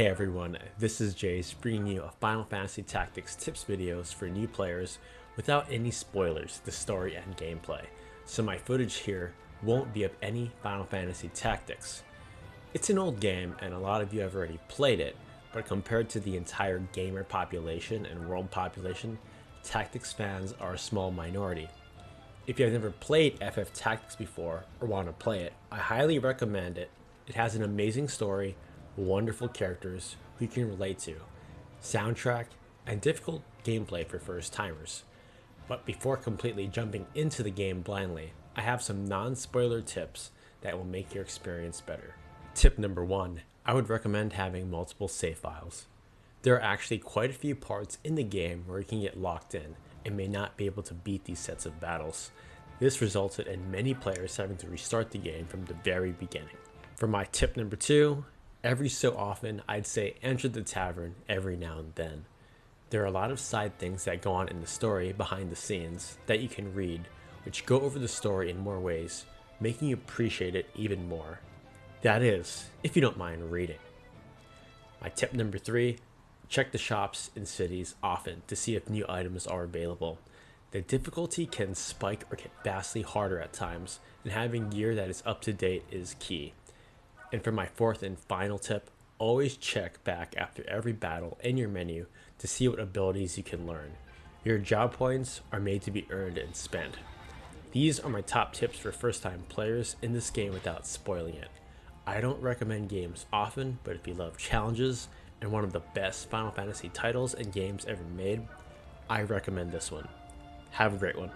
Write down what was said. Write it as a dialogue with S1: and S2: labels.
S1: Hey everyone, this is Jace bringing you a Final Fantasy Tactics tips videos for new players without any spoilers, the story and gameplay. So my footage here won't be of any Final Fantasy Tactics. It's an old game and a lot of you have already played it, but compared to the entire gamer population and world population, Tactics fans are a small minority. If you have never played FF Tactics before or want to play it, I highly recommend it. It has an amazing story, wonderful characters who you can relate to, soundtrack, and difficult gameplay for first timers. But before completely jumping into the game blindly, I have some non-spoiler tips that will make your experience better. Tip number 1, I would recommend having multiple save files. There are actually quite a few parts in the game where you can get locked in and may not be able to beat these sets of battles. This resulted in many players having to restart the game from the very beginning. For my tip number 2, every so often I'd say enter the tavern every now and then. There are a lot of side things that go on in the story behind the scenes that you can read, which go over the story in more ways, making you appreciate it even more. That is, if you don't mind reading. My tip number 3, check the shops in cities often to see if new items are available. The difficulty can spike or get vastly harder at times, and having gear that is up to date is key. And for my 4th and final tip, always check back after every battle in your menu to see what abilities you can learn. Your job points are made to be earned and spent. These are my top tips for first time players in this game without spoiling it. I don't recommend games often, but if you love challenges and one of the best Final Fantasy titles and games ever made, I recommend this one. Have a great one.